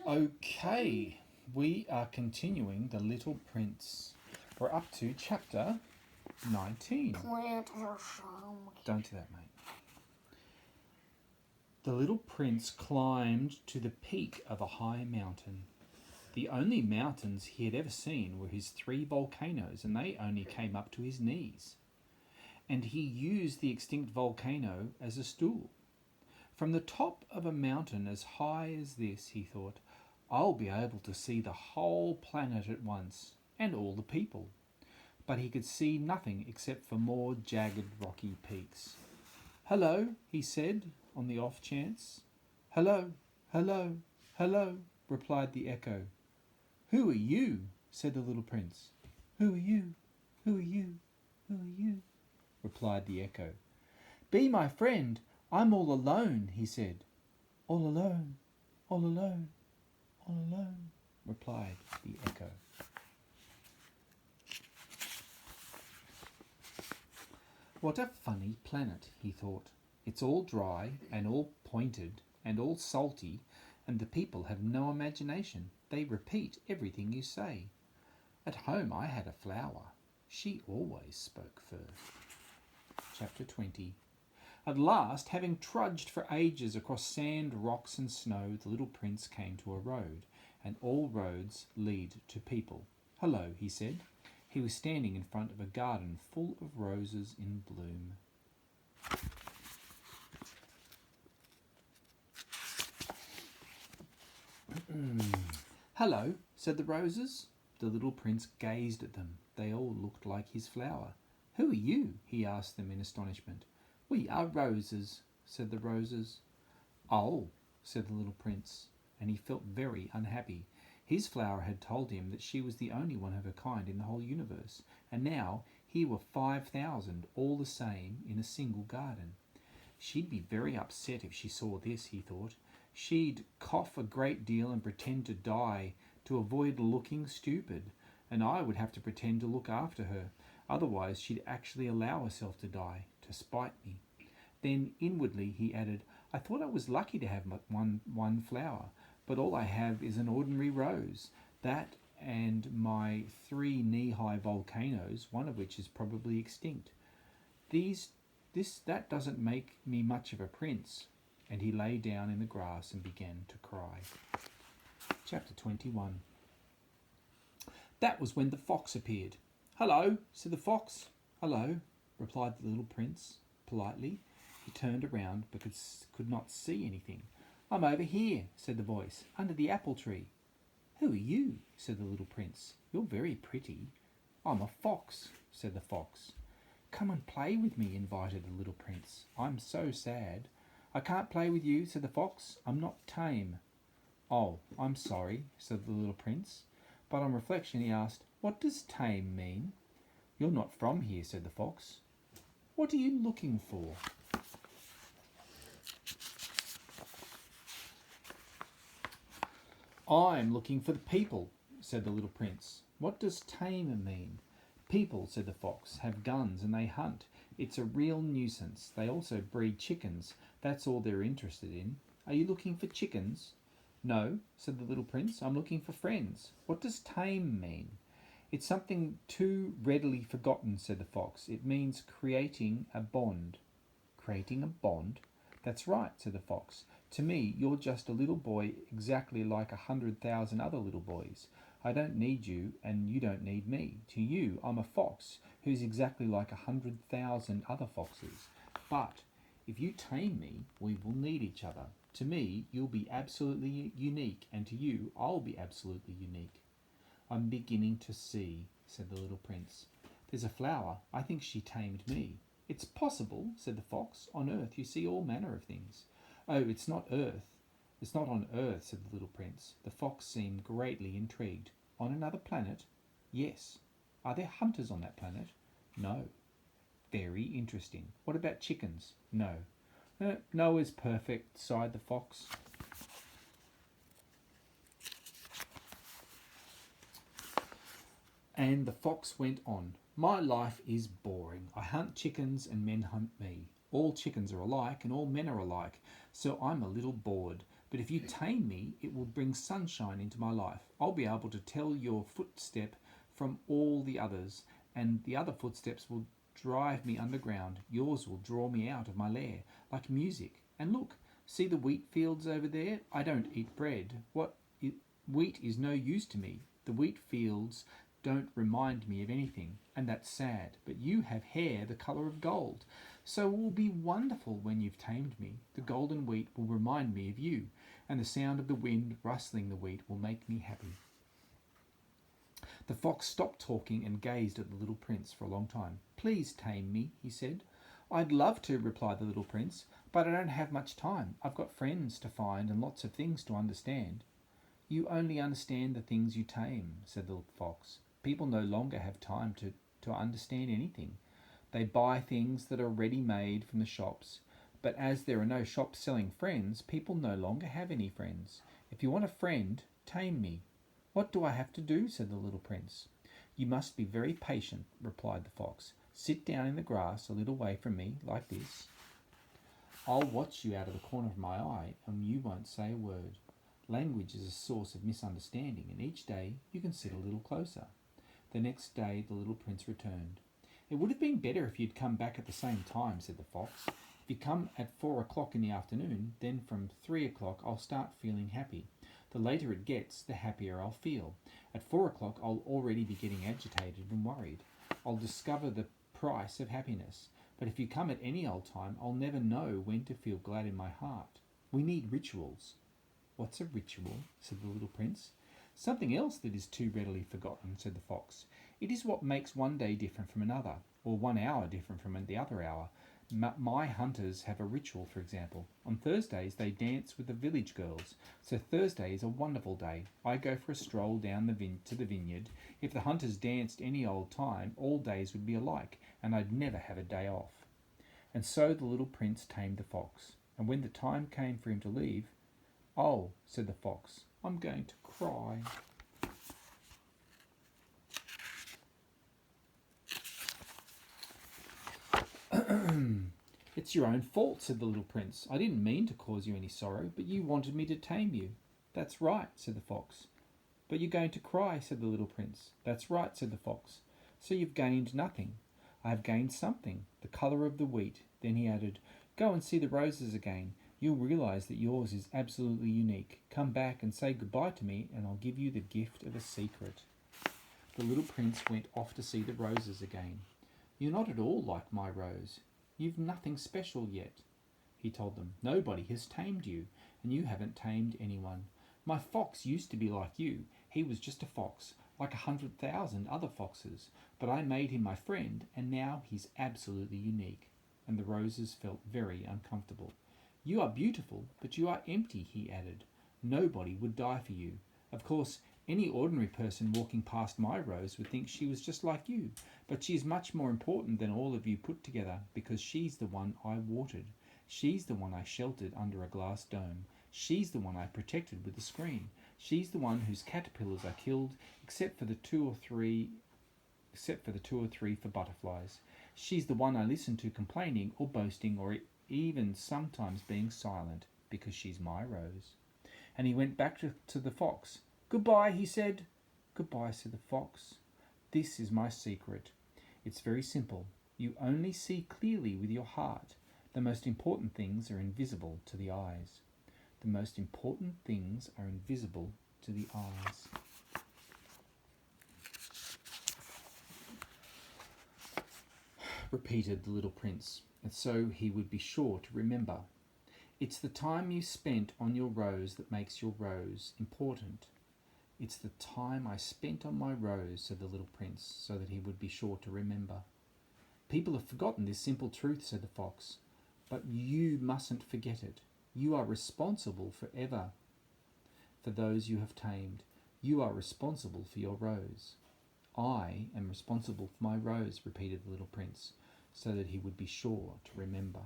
Okay, we are continuing The Little Prince. We're up to chapter 19. Plant or some. Don't do that, mate. The little prince climbed to the peak of a high mountain. The only mountains he had ever seen were his 3 volcanoes, and they only came up to his knees. And he used the extinct volcano as a stool. From the top of a mountain as high as this, he thought, I'll be able to see the whole planet at once, and all the people. But he could see nothing except for more jagged rocky peaks. Hello, he said, on the off chance. Hello, hello, hello, replied the echo. Who are you? Said the little prince. Who are you? Who are you? Who are you? Replied the echo. Be my friend. I'm all alone, he said. All alone, all alone, all alone, replied the echo. What a funny planet, he thought. It's all dry and all pointed and all salty, and the people have no imagination. They repeat everything you say. At home I had a flower. She always spoke first. Chapter 20. At last, having trudged for ages across sand, rocks and snow, the little prince came to a road, and all roads lead to people. Hello, he said. He was standing in front of a garden full of roses in bloom. Hello, said the roses. The little prince gazed at them. They all looked like his flower. Who are you? He asked them in astonishment. We are roses, said the roses. Oh, said the little prince, and he felt very unhappy. His flower had told him that she was the only one of her kind in the whole universe, and now here were 5,000 all the same in a single garden. She'd be very upset if she saw this, he thought. She'd cough a great deal and pretend to die to avoid looking stupid, and I would have to pretend to look after her. Otherwise she'd actually allow herself to die, to spite me. Then inwardly he added, I thought I was lucky to have one flower, but all I have is an ordinary rose. That and my 3 knee-high volcanoes, one of which is probably extinct. That doesn't make me much of a prince. And he lay down in the grass and began to cry. Chapter 21. That was when the fox appeared. Hello, said the fox. Hello, replied the little prince politely. He turned around but could not see anything. I'm over here, said the voice, under the apple tree. Who are you? Said the little prince. You're very pretty. I'm a fox, said the fox. Come and play with me, invited the little prince. I'm so sad. I can't play with you, said the fox. I'm not tame. Oh, I'm sorry, said the little prince. But on reflection he asked, what does tame mean? You're not from here, said the fox. What are you looking for? I'm looking for the people, said the little prince. What does tame mean? People, said the fox, have guns and they hunt. It's a real nuisance. They also breed chickens. That's all they're interested in. Are you looking for chickens? No, said the little prince. I'm looking for friends. What does tame mean? It's something too readily forgotten, said the fox. It means creating a bond. Creating a bond? That's right, said the fox. To me, you're just a little boy exactly like 100,000 other little boys. I don't need you, and you don't need me. To you, I'm a fox who's exactly like 100,000 other foxes. But if you tame me, we will need each other. To me, you'll be absolutely unique, and to you, I'll be absolutely unique. I'm beginning to see, said the little prince. There's a flower. I think she tamed me. It's possible, said the fox. On earth you see all manner of things. Oh, it's not earth. It's not on earth, said the little prince. The fox seemed greatly intrigued. On another planet? Yes. Are there hunters on that planet? No. Very interesting. What about chickens? No. No is perfect, sighed the fox. And the fox went on. My life is boring. I hunt chickens and men hunt me. All chickens are alike and all men are alike, so I'm a little bored. But if you tame me, it will bring sunshine into my life. I'll be able to tell your footstep from all the others, and the other footsteps will drive me underground. Yours will draw me out of my lair, like music. And look, see the wheat fields over there? I don't eat bread. Wheat is no use to me. The wheat fields don't remind me of anything, and that's sad. But you have hair the colour of gold, so it will be wonderful when you've tamed me. The golden wheat will remind me of you, and the sound of the wind rustling the wheat will make me happy. The fox stopped talking and gazed at the little prince for a long time. Please tame me, he said. I'd love to, replied the little prince, but I don't have much time. I've got friends to find and lots of things to understand. You only understand the things you tame, said the little fox. People no longer have time to understand anything. They buy things that are ready-made from the shops, but as there are no shops selling friends, people no longer have any friends. If you want a friend, tame me. What do I have to do, said the little prince. You must be very patient, replied the fox. Sit down in the grass a little way from me, like this. I'll watch you out of the corner of my eye, and you won't say a word. Language is a source of misunderstanding, and each day you can sit a little closer. The next day the little prince returned. It would have been better if you'd come back at the same time, said the fox. If you come at 4 o'clock in the afternoon, then from 3 o'clock I'll start feeling happy. The later it gets, the happier I'll feel. At 4 o'clock I'll already be getting agitated and worried. I'll discover the price of happiness. But if you come at any old time, I'll never know when to feel glad in my heart. We need rituals. What's a ritual? Said the little prince. Something else that is too readily forgotten, said the fox. It is what makes one day different from another, or 1 hour different from the other hour. My hunters have a ritual, for example. On Thursdays they dance with the village girls, so Thursday is a wonderful day. I go for a stroll down to the vineyard. If the hunters danced any old time, all days would be alike, and I'd never have a day off. And so the little prince tamed the fox, and when the time came for him to leave, "Oh," said the fox, "I'm going to cry." It's your own fault, said the little prince. I didn't mean to cause you any sorrow, but you wanted me to tame you. That's right, said the fox. But you're going to cry, said the little prince. That's right, said the fox. So you've gained nothing. I have gained something, the colour of the wheat. Then he added, Go and see the roses again. You'll realise that yours is absolutely unique. Come back and say goodbye to me, and I'll give you the gift of a secret. The little prince went off to see the roses again. You're not at all like my rose. You've nothing special yet, he told them. Nobody has tamed you, and you haven't tamed anyone. My fox used to be like you. He was just a fox, like 100,000 other foxes, but I made him my friend, and now he's absolutely unique. And the roses felt very uncomfortable. You are beautiful, but you are empty, he added. Nobody would die for you. Of course, any ordinary person walking past my rose would think she was just like you, but she is much more important than all of you put together, because she's the one I watered. She's the one I sheltered under a glass dome. She's the one I protected with a screen. She's the one whose caterpillars I killed, except for the two or three for butterflies. She's the one I listened to complaining or boasting or even sometimes being silent, because she's my rose. And he went back to the fox. Goodbye, he said. Goodbye, said the fox. This is my secret. It's very simple. You only see clearly with your heart. The most important things are invisible to the eyes. The most important things are invisible to the eyes. Repeated the little prince, and so he would be sure to remember. It's the time you spent on your rose that makes your rose important. It's the time I spent on my rose, said the little prince, so that he would be sure to remember. People have forgotten this simple truth, said the fox, but you mustn't forget it. You are responsible forever for those you have tamed. You are responsible for your rose. I am responsible for my rose, repeated the little prince, so that he would be sure to remember.